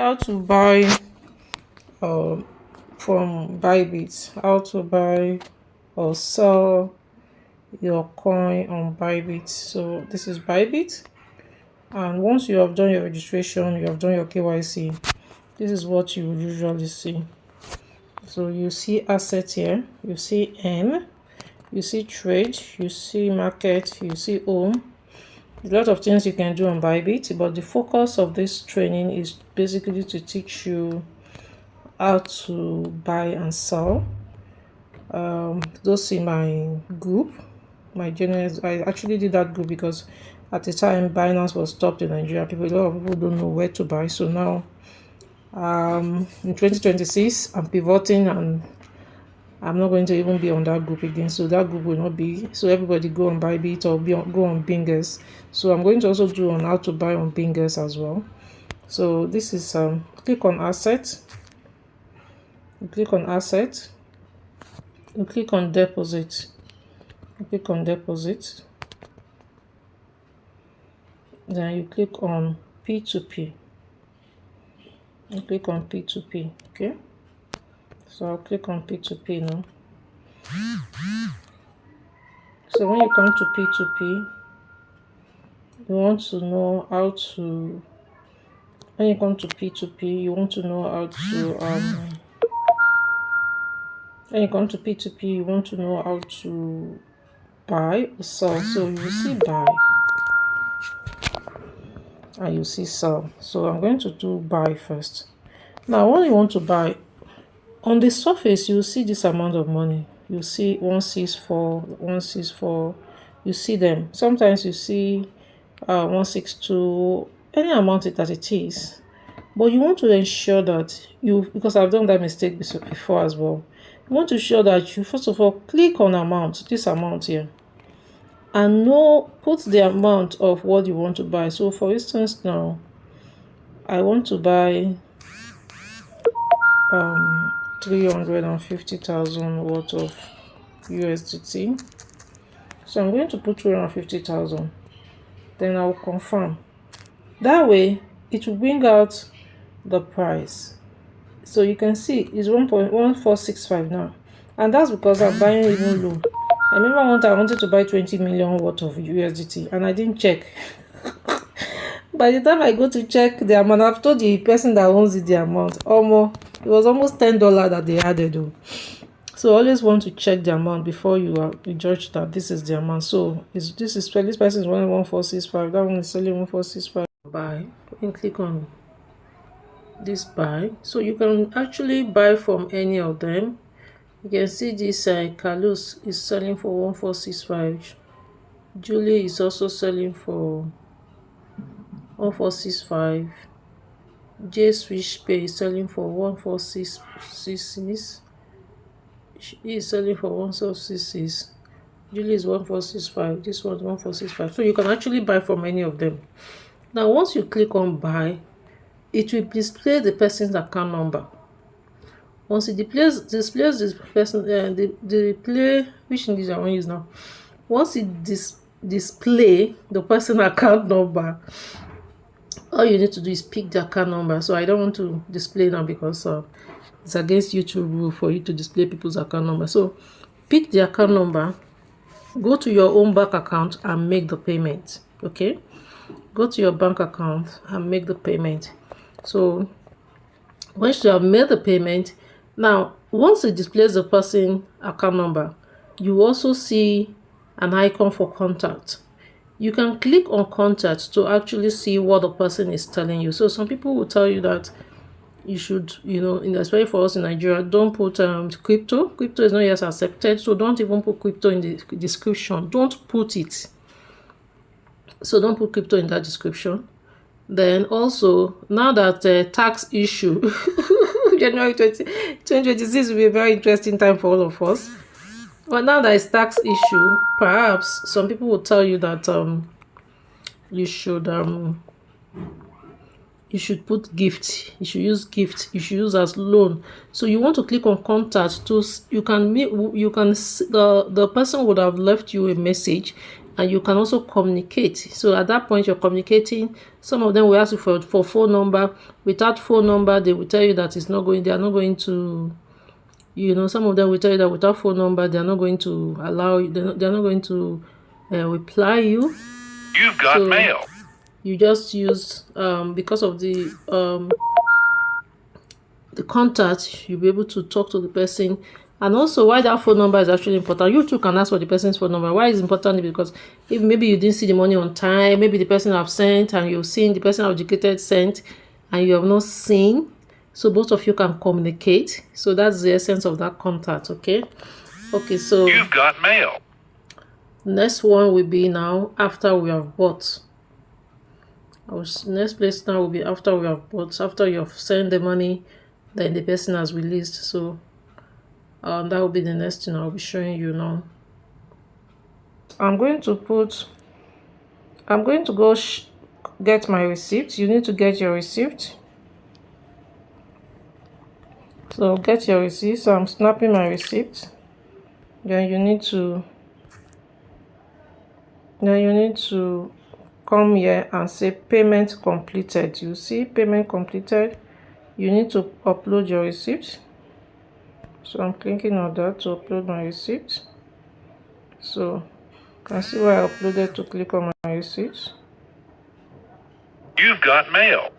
How to buy uh, from Bybit, how to buy or sell your coin on Bybit. So this is Bybit, and once you have done your registration, you have done your KYC, this is what you will usually see. So you see asset here, you see N, you see trade, you see market, you see home. There's a lot of things you can do on Bybit, but the focus of this training is basically to teach you how to buy and sell. Those in my group, my journals, I actually did that group because at the time Binance was stopped in Nigeria. A lot of people don't know where to buy. So now in 2026 I'm pivoting, and I'm not going to even be on that group again. So that group will not be, so everybody go on Bybit or go on Bingers. So I'm going to also do on how to buy on Bingers as well. So this is click on asset, you click on asset, you click on deposit, you click on deposit, then you click on P2P, you click on P2P. Okay, so I'll click on P2P now. So when you come to P2P, you want to know how to, when you come to P2P, you want to know how to when you come to P2P, you want to know how to buy or sell. So you will see buy and you see sell. So I'm going to do buy first. Now when you want to buy, on the surface you will see this amount of money. You see 164, 164, you see them. Sometimes you see 162, any amount that it is. But you want to ensure that you, because I've done that mistake before as well, you want to ensure that you first of all click on amount, this amount here, and put the amount of what you want to buy. So for instance, now I want to buy 350,000 worth of USDT. So I'm going to put 350,000, then I'll confirm. That way it will bring out the price. So you can see it's 1.1465 now, and that's because I'm buying even low. I remember one time I wanted to buy 20 million worth of USDT and I didn't check. By the time I go to check the amount, I've told the person that owns it the amount. It was almost $10 that they added though. So always want to check the amount before you judge that this is the amount. So this person is 1.1465. That one is selling 1.465. Buy. And click on this buy. So you can actually buy from any of them. You can see this Carlos is selling for 1.465. Julie is also selling for 1.465. J Switch Pay is selling for 1.466. She is selling for 1.466. Julie is 1.465. This one 1.465. So you can actually buy from any of them. Now once you click on buy, it will display the person's account number. Once it displays this person, display, which English I want to use now. Once it display the person's account number, all you need to do is pick the account number. So I don't want to display now because it's against YouTube rule for you to display people's account number. So pick the account number, go to your own bank account and make the payment. Okay, go to your bank account and make the payment. So once you have made the payment, now once it displays the person account number, you also see an icon for contact. You can click on contact to actually see what the person is telling you. So some people will tell you that you should, especially for us in Nigeria, don't put crypto. Crypto is not yet accepted, so don't even put crypto in the description. Don't put it. So don't put crypto in that description. Then also, now that tax issue, January 2026 will be a very interesting time for all of us. But now that it's tax issue, perhaps some people will tell you that you should put gift. You should use gift. You should use as loan. So you want to click on contact to the person would have left you a message. and you can also communicate. So at that point, you're communicating. Some of them will ask you for phone number. Without phone number, they will tell you that it's not going, they are not going to, you know, some of them will tell you that without phone number, they are not going to allow you, they're not going to reply you. You've got mail. You just use, because of the contact, you'll be able to talk to the person. And also, why that phone number is actually important, you too can ask for the person's phone number. Why it's important? Because if maybe you didn't see the money on time, maybe the person have sent and you've seen the person have educated sent and you have not seen, so both of you can communicate. So that's the essence of that contact. Okay, so you've got mail. Next one will be now after we have bought. Our next place now will be after we have bought, after you have sent the money, then the person has released. So that will be the next thing I'll be showing you now. I'm going to go get my receipt. You need to get your receipt. So get your receipt. So I'm snapping my receipt. Then you need to come here and say payment completed. You see payment completed. You need to upload your receipt. So I'm clicking on that to upload my receipt. So you can see where I uploaded to click on my receipt. You've got mail.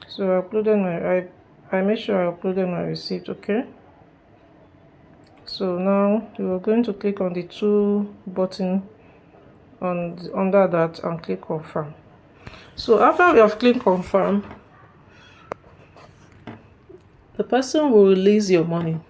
So I uploaded I made sure I uploaded my receipt. Okay. So now you are going to click on the two button under that and click confirm. So after we have clicked confirm, the person will release your money.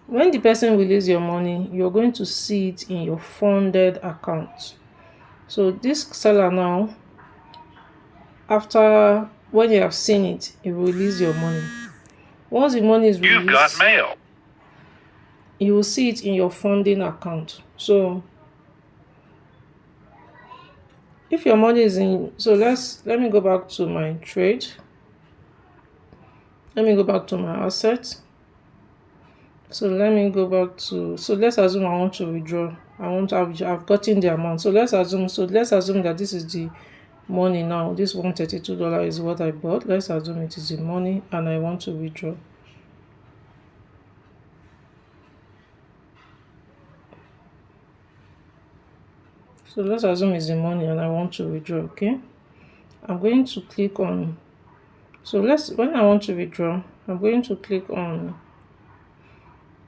When the person releases your money, you're going to see it in your funded account. So this seller now, after when you have seen it, it will release your money. Once the money is released, you've got mail. You will see it in your funding account. So if your money is in, so let me go back to my trade. Let me go back to my assets. So let me go back to, so let's assume I want to withdraw. I've gotten the amount. So let's assume that this is the money now. This $132 is what I bought. Let's assume it is the money and I want to withdraw. So let's assume it's the money and I want to withdraw. Okay, I'm going to click on, so when I want to withdraw, I'm going to click on,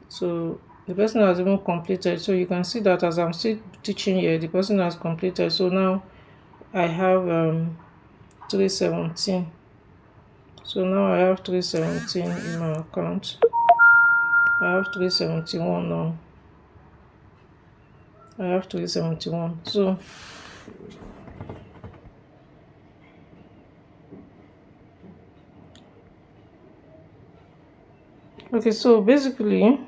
so the person has even completed. So you can see that as I'm still teaching here, the person has completed. So now I have 317. So now I have 317 in my account. I have 371 now. I have 371. So okay, so basically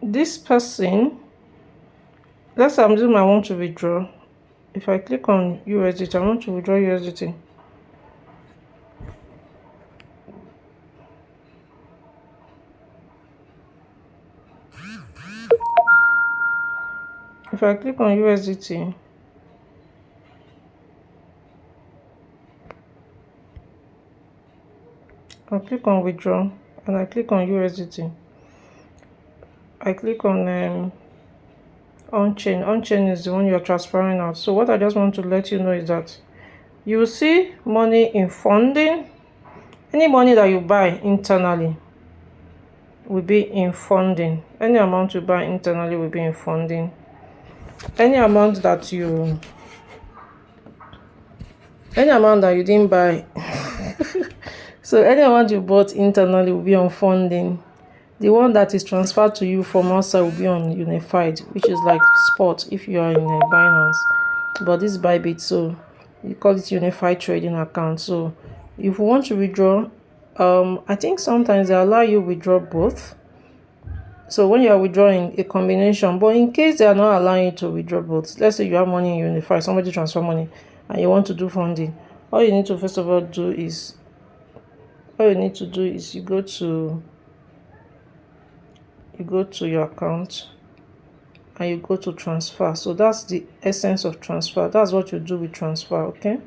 this person, let's assume I want to withdraw. If I click on USDT, I want to withdraw USDT. If I click on USDT, I click on withdraw and I click on USDT. I click on on-chain. On-chain is the one you're transferring out. So what I just want to let you know is that you will see money in funding. Any money that you buy internally will be in funding. Any amount you buy internally will be in funding. Any amount that you didn't buy so any amount you bought internally will be on funding. The one that is transferred to you from outside will be on unified, which is like spot if you are in a Binance, but this is Bybit, so you call it unified trading account. So if you want to withdraw, I think sometimes they allow you withdraw both. So when you are withdrawing a combination, but in case they are not allowing you to withdraw both, let's say you have money in unified, somebody transfer money and you want to do funding, all you need to first of all do is you go to your account. and you go to transfer. So that's the essence of transfer. That's what you do with transfer. Okay,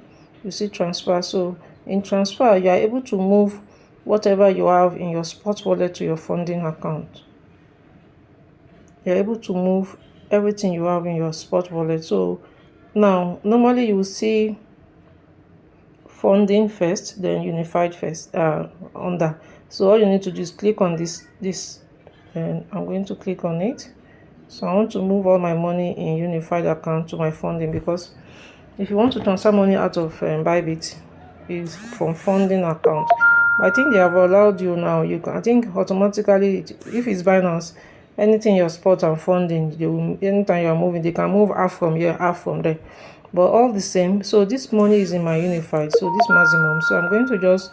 you see transfer. So in transfer, you are able to move whatever you have in your spot wallet to your funding account. You're able to move everything you have in your spot wallet. So now normally you will see funding first, then unified first under. So all you need to do is click on this, and I'm going to click on it. So I want to move all my money in unified account to my funding, because if you want to transfer money out of Bybit, is from funding account. But I think they have allowed you now. You can, I think automatically, if it's Binance, anything your spot and funding, they will, anytime you are moving, they can move half from here, half from there. But all the same, so this money is in my unified, so this maximum. So I'm going to just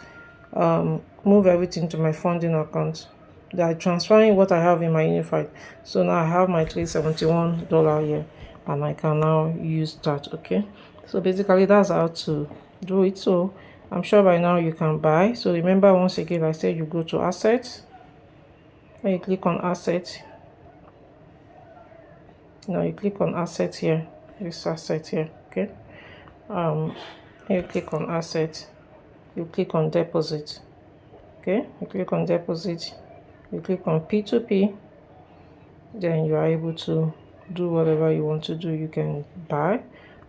move everything to my funding account. They are transferring what I have in my unified. So now I have my $371 here, and I can now use that. Okay, so basically that's how to do it. So I'm sure by now you can buy. So remember, once again, I said you go to assets, and you click on assets. Now you click on assets here, this asset here. Okay, you click on assets, you click on deposit. Okay, you click on deposit, you click on P2P, then you are able to do whatever you want to do. You can buy,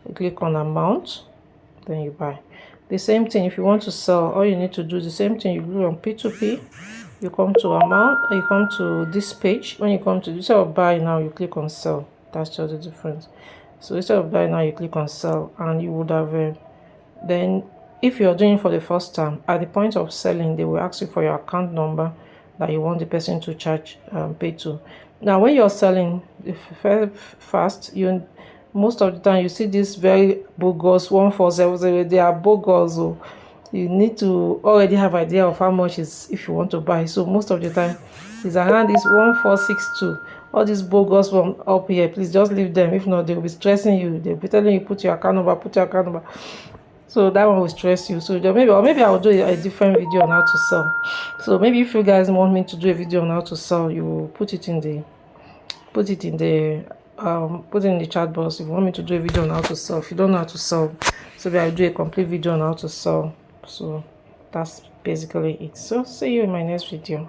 you click on amount, then you buy. The same thing if you want to sell, all you need to do is the same thing. You go on P2P, you come to amount, you come to this page. When you come to, instead of buy now, you click on sell. That's just the difference. So instead of buy now, you click on sell, and you would have then if you're doing for the first time, at the point of selling, they will ask you for your account number that you want the person to charge pay to. Now when you're selling very fast, you most of the time you see this very bogus 1400. They are bogus. So you need to already have idea of how much is if you want to buy. So most of the time it's around this 1462. All these bogus from up here, please just leave them. If not, they will be stressing you. They'll be telling you put your account number, put your account number. So that one will stress you. So maybe I will do a different video on how to sell. So maybe if you guys want me to do a video on how to sell, you will put it in the chat box. If you want me to do a video on how to sell, if you don't know how to sell, so I'll do a complete video on how to sell. So that's basically it. So see you in my next video.